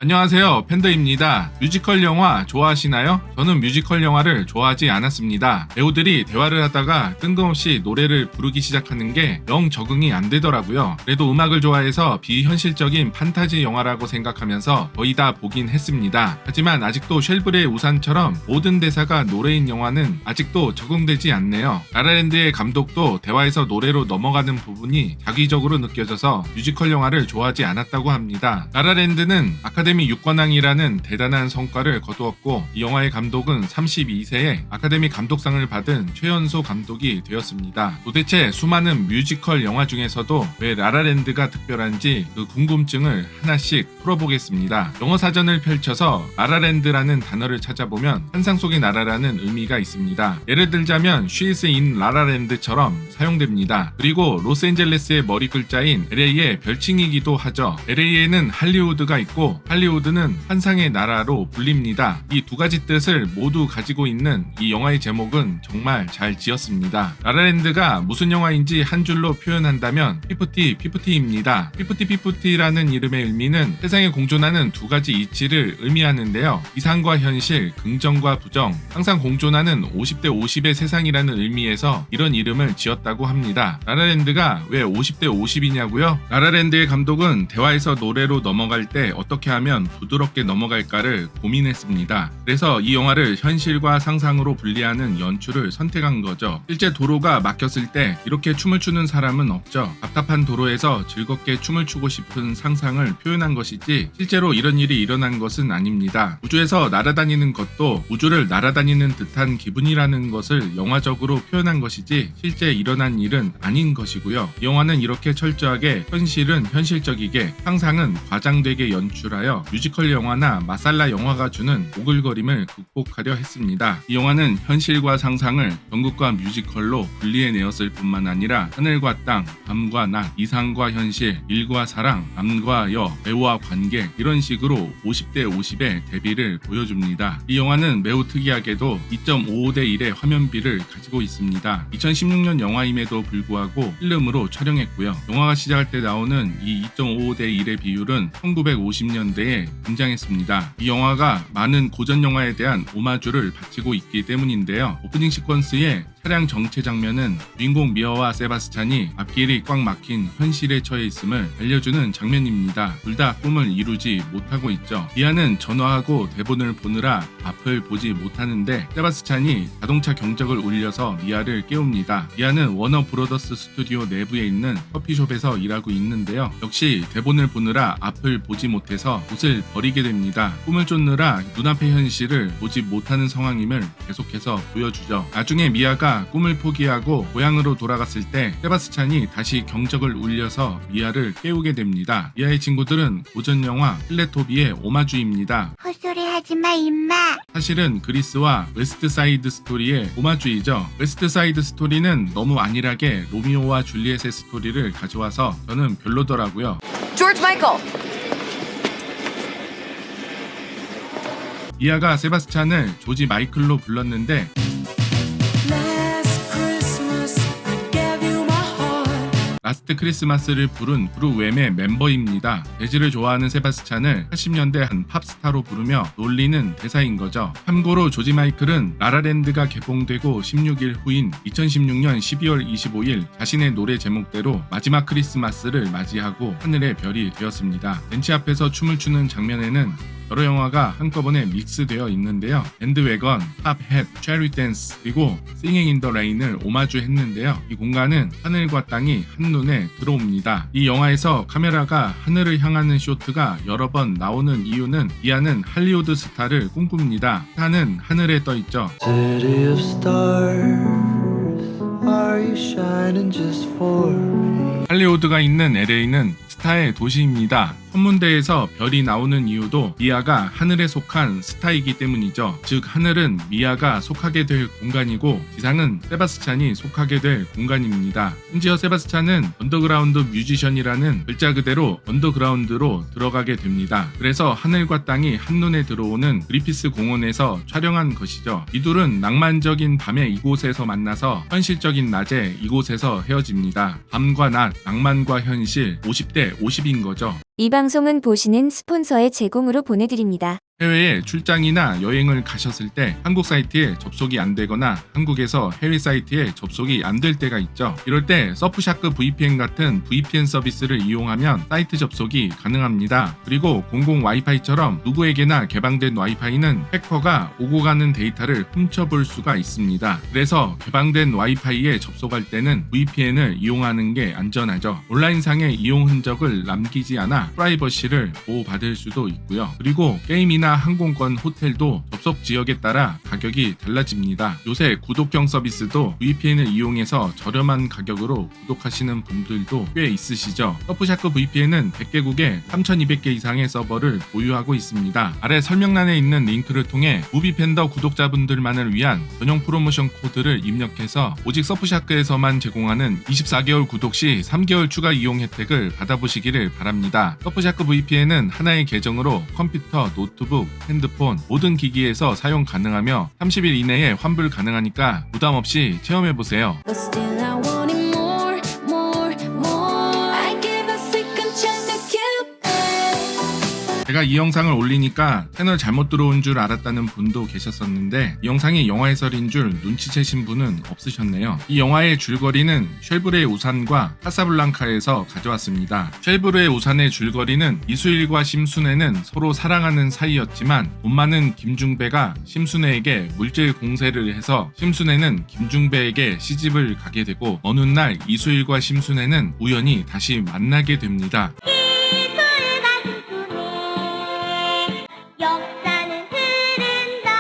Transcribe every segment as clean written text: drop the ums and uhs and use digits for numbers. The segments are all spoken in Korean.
안녕하세요, 팬더입니다. 뮤지컬 영화 좋아하시나요? 저는 뮤지컬 영화를 좋아하지 않았습니다. 배우들이 대화를 하다가 뜬금없이 노래를 부르기 시작하는 게 영 적응이 안 되더라고요. 그래도 음악을 좋아해서 비현실적인 판타지 영화라고 생각하면서 거의 다 보긴 했습니다. 하지만 아직도 쉘브레의 우산처럼 모든 대사가 노래인 영화는 아직도 적응되지 않네요. 라라랜드의 감독도 대화에서 노래로 넘어가는 부분이 자기적으로 느껴져서 뮤지컬 영화를 좋아하지 않았다고 합니다. 라라랜드는 아카데미 6관왕이라는 대단한 성과를 거두었고, 이 영화의 감독은 32세에 아카데미 감독상을 받은 최연소 감독이 되었습니다. 도대체 수많은 뮤지컬 영화 중에서도 왜 라라랜드가 특별한지 그 궁금증을 하나씩 풀어보겠습니다. 영어 사전을 펼쳐서 라라랜드라는 단어를 찾아보면 환상 속의 나라라는 의미가 있습니다. 예를 들자면 She's in 라라랜드처럼 사용됩니다. 그리고 로스앤젤레스의 머리 글자인 LA의 별칭이기도 하죠. LA에는 할리우드가 있고 할리우드는 환상의 나라로 불립니다. 이 두 가지 뜻을 모두 가지고 있는 이 영화의 제목은 정말 잘 지었습니다. 라라랜드가 무슨 영화인지 한 줄로 표현한다면 피프티입니다. 피프티라는 이름의 의미는 세상에 공존하는 두 가지 이치를 의미하는데요. 이상과 현실, 긍정과 부정, 항상 공존하는 50대 50의 세상이라는 의미에서 이런 이름을 지었다고 합니다. 라라랜드가 왜 50대 50이냐고요? 라라랜드의 감독은 대화에서 노래로 넘어갈 때 어떻게 하면 부드럽게 넘어갈까를 고민했습니다. 그래서 이 영화를 현실과 상상으로 분리하는 연출을 선택한 거죠. 실제 도로가 막혔을 때 이렇게 춤을 추는 사람은 없죠. 답답한 도로에서 즐겁게 춤을 추고 싶은 상상을 표현한 것이지 실제로 이런 일이 일어난 것은 아닙니다. 우주에서 날아다니는 것도 우주를 날아다니는 듯한 기분이라는 것을 영화적으로 표현한 것이지 실제 일어난 일은 아닌 것이고요. 이 영화는 이렇게 철저하게 현실은 현실적이게, 상상은 과장되게 연출하여 뮤지컬 영화나 마살라 영화가 주는 오글거림을 극복하려 했습니다. 이 영화는 현실과 상상을 연극과 뮤지컬로 분리해내었을 뿐만 아니라 하늘과 땅, 밤과 낮, 이상과 현실, 일과 사랑, 남과 여, 배우와 관객, 이런 식으로 50대 50의 대비를 보여줍니다. 이 영화는 매우 특이하게도 2.55대 1의 화면비를 가지고 있습니다. 2016년 영화임에도 불구하고 필름으로 촬영했고요. 영화가 시작할 때 나오는 이 2.55대 1의 비율은 1950년대에 등장했습니다. 이 영화가 많은 고전 영화에 대한 오마주를 바치고 있기 때문인데요. 오프닝 시퀀스의 차량 정체 장면은 주인공 미아와 세바스찬이 앞길이 꽉 막힌 현실에 처해 있음을 알려주는 장면입니다. 둘 다 꿈을 이루지 못하고 있죠. 미아는 전화하고 대본을 보느라 앞을 보지 못하는데 세바스찬이 자동차 경적을 울려서 미아를 깨웁니다. 미아는 워너 브로더스 스튜디오 내부에 있는 커피숍에서 일하고 있는데요. 역시 대본을 보느라 앞을 보지 못해서 옷을 버리게 됩니다. 꿈을 쫓느라 눈앞의 현실을 보지 못하는 상황임을 계속해서 보여주죠. 나중에 미아가 꿈을 포기하고 고향으로 돌아갔을 때 세바스찬이 다시 경적을 울려서 미아를 깨우게 됩니다. 미아의 친구들은 고전 영화 텔레토비의 오마주입니다. 헛소리 하지마 임마. 사실은 그리스와 웨스트 사이드 스토리의 오마주이죠. 웨스트 사이드 스토리는 너무 안일하게 로미오와 줄리엣의 스토리를 가져와서 저는 별로더라고요. George Michael. 미아가 세바스찬을 조지 마이클로 불렀는데 라스트 크리스마스를 부른 그룹 웸의 멤버입니다. 재즈를 좋아하는 세바스찬을 80년대 한 팝스타로 부르며 놀리는 대사인 거죠. 참고로 조지 마이클은 라라랜드가 개봉되고 16일 후인 2016년 12월 25일 자신의 노래 제목대로 마지막 크리스마스를 맞이하고 하늘의 별이 되었습니다. 벤치 앞에서 춤을 추는 장면에는 여러 영화가 한꺼번에 믹스되어 있는데요. 밴드웨건, 탑햇, 체리 댄스, 그리고 싱잉 인 더 레인을 오마주했는데요. 이 공간은 하늘과 땅이 한눈에 들어옵니다. 이 영화에서 카메라가 하늘을 향하는 쇼트가 여러 번 나오는 이유는 미아는 할리우드 스타를 꿈꿉니다. 스타는 하늘에 떠 있죠. City of stars, are you shining just for me? 할리우드가 있는 LA는 스타의 도시입니다. 천문대에서 별이 나오는 이유도 미아가 하늘에 속한 스타이기 때문이죠. 즉 하늘은 미아가 속하게 될 공간이고 지상은 세바스찬이 속하게 될 공간입니다. 심지어 세바스찬은 언더그라운드 뮤지션이라는 글자 그대로 언더그라운드로 들어가게 됩니다. 그래서 하늘과 땅이 한눈에 들어오는 그리피스 공원에서 촬영한 것이죠. 이 둘은 낭만적인 밤에 이곳에서 만나서 현실적인 낮에 이곳에서 헤어집니다. 밤과 낮, 낭만과 현실, 50대 50인 거죠. 이 방송은 보시는 스폰서의 제공으로 보내드립니다. 해외에 출장이나 여행을 가셨을 때 한국 사이트에 접속이 안 되거나 한국에서 해외 사이트에 접속이 안 될 때가 있죠. 이럴 때 서프샤크 VPN 같은 VPN 서비스를 이용하면 사이트 접속이 가능합니다. 그리고 공공 와이파이처럼 누구에게나 개방된 와이파이는 해커가 오고 가는 데이터를 훔쳐볼 수가 있습니다. 그래서 개방된 와이파이에 접속할 때는 VPN을 이용하는 게 안전하죠. 온라인상의 이용 흔적을 남기지 않아 프라이버시를 보호받을 수도 있고요. 그리고 게임이나 항공권, 호텔도 접속 지역에 따라 가격이 달라집니다. 요새 구독형 서비스도 VPN을 이용해서 저렴한 가격으로 구독하시는 분들도 꽤 있으시죠. 서프샤크 VPN은 100개국에 3200개 이상의 서버를 보유하고 있습니다. 아래 설명란에 있는 링크를 통해 무비팬더 구독자분들만을 위한 전용 프로모션 코드를 입력해서 오직 서프샤크에서만 제공하는 24개월 구독 시 3개월 추가 이용 혜택을 받아보시기를 바랍니다. 서프샤크 VPN은 하나의 계정으로 컴퓨터, 노트북, 핸드폰, 모든 기기에서 사용 가능하며 30일 이내에 환불 가능하니까 부담 없이 체험해보세요. But still I want it more, more, more. I give a second chance to Cupid. 제가 이 영상을 올리니까 채널 잘못 들어온 줄 알았다는 분도 계셨었는데 이 영상이 영화 해설인 줄 눈치채신 분은 없으셨네요. 이 영화의 줄거리는 쉘브르의 우산과 카사블랑카에서 가져왔습니다. 쉘브르의 우산의 줄거리는 이수일과 심순애는 서로 사랑하는 사이였지만 돈 많은 김중배가 심순애에게 물질 공세를 해서 심순애는 김중배에게 시집을 가게 되고 어느 날 이수일과 심순애는 우연히 다시 만나게 됩니다. 역사는 흐른다.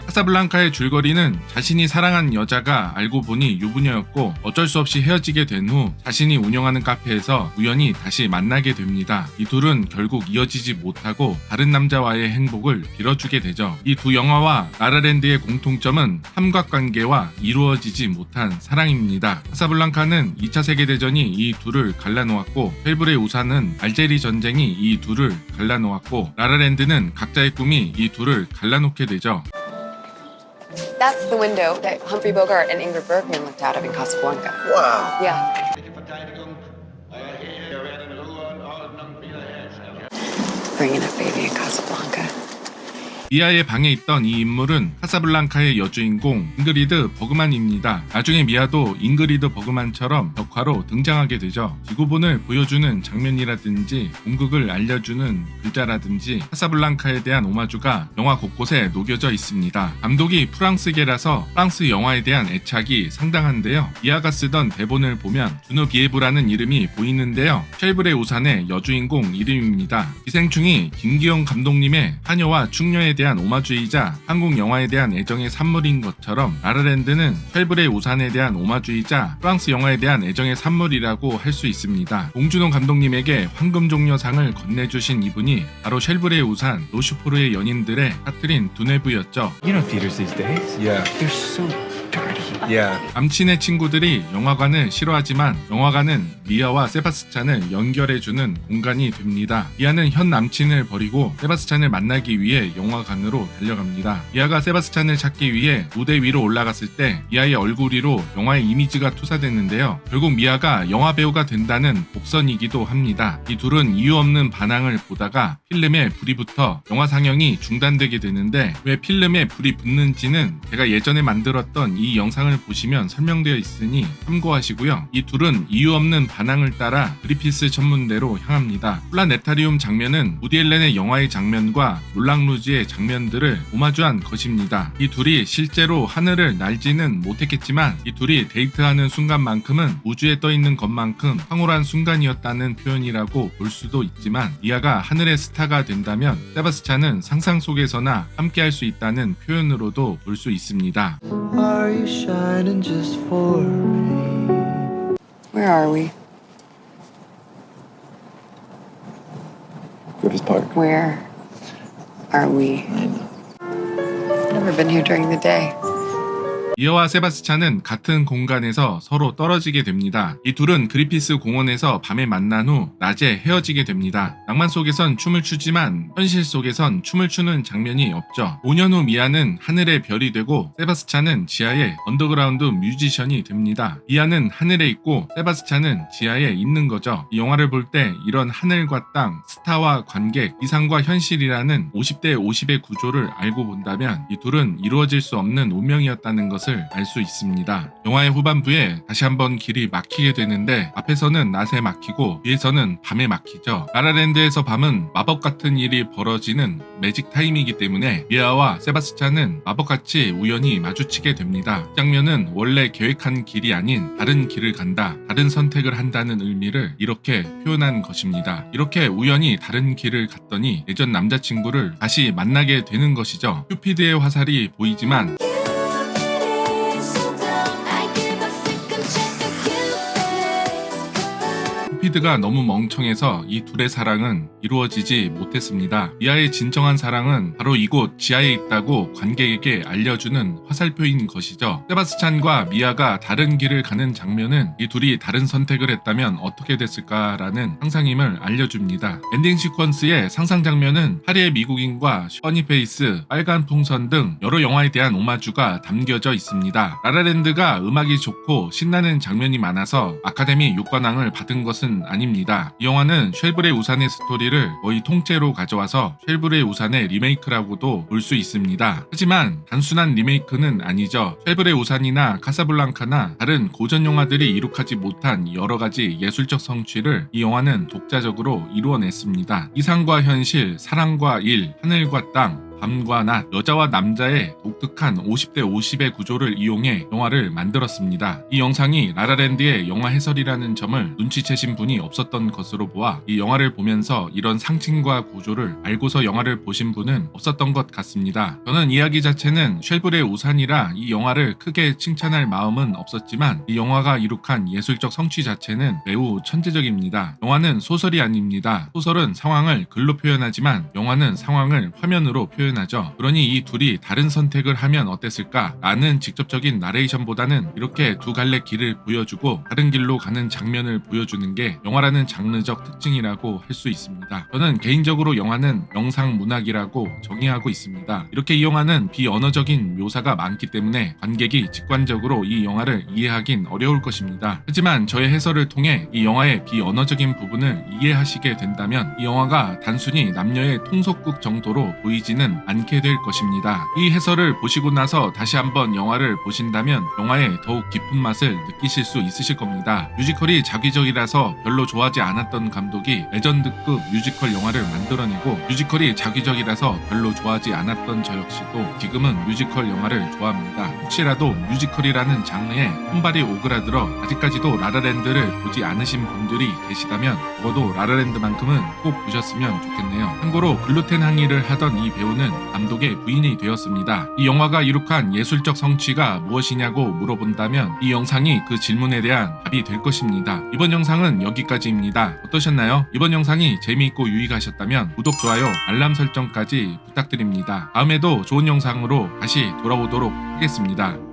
카사블랑카의 줄거리는 자신이 사랑한 여자가 알고 보니 유부녀였고 어쩔 수 없이 헤어지게 된 후 자신이 운영하는 카페에서 우연히 다시 만나게 됩니다. 이 둘은 결국 이어지지 못하고 다른 남자와의 행복을 빌어주게 되죠. 이 두 영화와 라라랜드의 공통점은 삼각관계와 이루어지지 못한 사랑입니다. 카사블랑카는 2차 세계대전이 이 둘을 갈라놓았고 쉘브르의 우산은 알제리 전쟁이 이 둘을 갈라놓았고 라라랜드는 각자의 꿈이 이 둘을 갈라놓게 되죠. That's the window that Humphrey Bogart and Ingrid Bergman looked out of in Casablanca. Wow. Yeah. Bringing up baby in Casablanca. 미아의 방에 있던 이 인물은 카사블랑카의 여주인공 잉그리드 버그만입니다. 나중에 미아도 잉그리드 버그만처럼 벽화로 등장하게 되죠. 지구본을 보여주는 장면이라든지 공극을 알려주는 글자라든지 카사블랑카에 대한 오마주가 영화 곳곳에 녹여져 있습니다. 감독이 프랑스계라서 프랑스 영화에 대한 애착이 상당한데요. 미아가 쓰던 대본을 보면 주누비에브라는 이름이 보이는데요. 쉘브르의 우산의 여주인공 이름입니다. 기생충이 김기용 감독님의 하녀와 충녀에 대한 오마주이자 한국 영화에 대한 애정의 산물인 것처럼 라라랜드는 쉘브르의 우산에 대한 오마주이자 프랑스 영화에 대한 애정의 산물이라고 할 수 있습니다. 봉준호 감독님에게 황금종려상을 건네주신 이분이 바로 쉘브르의 우산, 로슈포르의 연인들의 카트린 두네브였죠. You know theaters these days? Yeah. They're so dirty. Yeah. 남친의 친구들이 영화관을 싫어하지만 영화관은 미아와 세바스찬을 연결해주는 공간이 됩니다. 미아는 현 남친을 버리고 세바스찬을 만나기 위해 영화관으로 달려갑니다. 미아가 세바스찬을 찾기 위해 무대 위로 올라갔을 때 미아의 얼굴 위로 영화의 이미지가 투사됐는데요. 결국 미아가 영화배우가 된다는 복선이기도 합니다. 이 둘은 이유 없는 반항을 보다가 필름에 불이 붙어 영화 상영이 중단되게 되는데 왜 필름에 불이 붙는지는 제가 예전에 만들었던 이 영상을 보시면 설명되어 있으니 참고하시고요. 이 둘은 이유 없는 반항을 따라 그리피스 천문대로 향합니다. 플라네타리움 장면은 우디 앨런의 영화의 장면과 롤랑루즈의 장면들을 오마주한 것입니다. 이 둘이 실제로 하늘을 날지는 못했겠지만 이 둘이 데이트하는 순간만큼은 우주에 떠있는 것만큼 황홀한 순간이었다는 표현이라고 볼 수도 있지만 미아가 하늘의 스타가 된다면 세바스찬은 상상 속에서나 함께할 수 있다는 표현으로도 볼 수 있습니다. Are you shining just for me? Where are we? Griffith Park. Where are we? Never been here during the day. 미아와 세바스찬은 같은 공간에서 서로 떨어지게 됩니다. 이 둘은 그리피스 공원에서 밤에 만난 후 낮에 헤어지게 됩니다. 낭만 속에선 춤을 추지만 현실 속에선 춤을 추는 장면이 없죠. 5년 후 미아는 하늘의 별이 되고 세바스찬은 지하의 언더그라운드 뮤지션이 됩니다. 미아는 하늘에 있고 세바스찬은 지하에 있는 거죠. 이 영화를 볼 때 이런 하늘과 땅, 스타와 관객, 이상과 현실이라는 50대 50의 구조를 알고 본다면 이 둘은 이루어질 수 없는 운명이었다는 것을 알 수 있습니다. 영화의 후반부에 다시 한번 길이 막히게 되는데 앞에서는 낮에 막히고 뒤에서는 밤에 막히죠. 라라랜드에서 밤은 마법 같은 일이 벌어지는 매직 타임이기 때문에 미아와 세바스찬은 마법같이 우연히 마주치게 됩니다. 이 장면은 원래 계획한 길이 아닌 다른 길을 간다, 다른 선택을 한다는 의미를 이렇게 표현한 것입니다. 이렇게 우연히 다른 길을 갔더니 예전 남자친구를 다시 만나게 되는 것이죠. 큐피드의 화살이 보이지만 I give a second chance to Cupid. 큐피드가 너무 멍청해서 이 둘의 사랑은 이루어지지 못했습니다. 미아의 진정한 사랑은 바로 이곳 지하에 있다고 관객에게 알려주는 화살표인 것이죠. 세바스찬과 미아가 다른 길을 가는 장면은 이 둘이 다른 선택을 했다면 어떻게 됐을까라는 상상임을 알려줍니다. 엔딩 시퀀스의 상상 장면은 파리의 미국인과 써니페이스, 빨간 풍선 등 여러 영화에 대한 오마주가 담겨져 있습니다. 라라랜드가 음악이 좋고 신나는 장면이 많아서 아카데미 6관왕을 받은 것은 아닙니다. 이 영화는 쉘브레 우산의 스토리를 거의 통째로 가져와서 쉘브레 우산의 리메이크라고도 볼 수 있습니다. 하지만 단순한 리메이크는 아니죠. 쉘브레 우산이나 카사블랑카나 다른 고전 영화들이 이룩하지 못한 여러 가지 예술적 성취를 이 영화는 독자적으로 이루어냈습니다. 이상과 현실, 사랑과 일, 하늘과 땅, 밤과 낮, 여자와 남자의 독특한 50대 50의 구조를 이용해 영화를 만들었습니다. 이 영상이 라라랜드의 영화 해설이라는 점을 눈치채신 분이 없었던 것으로 보아 이 영화를 보면서 이런 상징과 구조를 알고서 영화를 보신 분은 없었던 것 같습니다. 저는 이야기 자체는 쉘브레 우산이라 이 영화를 크게 칭찬할 마음은 없었지만 이 영화가 이룩한 예술적 성취 자체는 매우 천재적입니다. 영화는 소설이 아닙니다. 소설은 상황을 글로 표현하지만 영화는 상황을 화면으로 표현하죠. 그러니 이 둘이 다른 선택을 하면 어땠을까? 라는 직접적인 나레이션보다는 이렇게 두 갈래 길을 보여주고 다른 길로 가는 장면을 보여주는 게 영화라는 장르적 특징이라고 할 수 있습니다. 저는 개인적으로 영화는 영상 문학이라고 정의하고 있습니다. 이렇게 이 영화는 비언어적인 묘사가 많기 때문에 관객이 직관적으로 이 영화를 이해하긴 어려울 것입니다. 하지만 저의 해설을 통해 이 영화의 비언어적인 부분을 이해하시게 된다면 이 영화가 단순히 남녀의 통속극 정도로 보이지는 않게 될 것입니다. 이 해설을 보시고 나서 다시 한번 영화를 보신다면 영화의 더욱 깊은 맛을 느끼실 수 있으실 겁니다. 뮤지컬이 자기적이라서 별로 좋아하지 않았던 감독이 레전드급 뮤지컬 영화를 만들어내고 뮤지컬이 자기적이라서 별로 좋아하지 않았던 저 역시도 지금은 뮤지컬 영화를 좋아합니다. 혹시라도 뮤지컬이라는 장르에 손발이 오그라들어 아직까지도 라라랜드를 보지 않으신 분들이 계시다면 적어도 라라랜드만큼은 꼭 보셨으면 좋겠네요. 참고로 글루텐 항의를 하던 이 배우는 감독의 부인이 되었습니다. 이 영화가 이룩한 예술적 성취가 무엇이냐고 물어본다면 이 영상이 그 질문에 대한 답이 될 것입니다. 이번 영상은 여기까지입니다. 어떠셨나요? 이번 영상이 재미있고 유익하셨다면 구독, 좋아요, 알람 설정까지 부탁드립니다. 다음에도 좋은 영상으로 다시 돌아오도록 하겠습니다.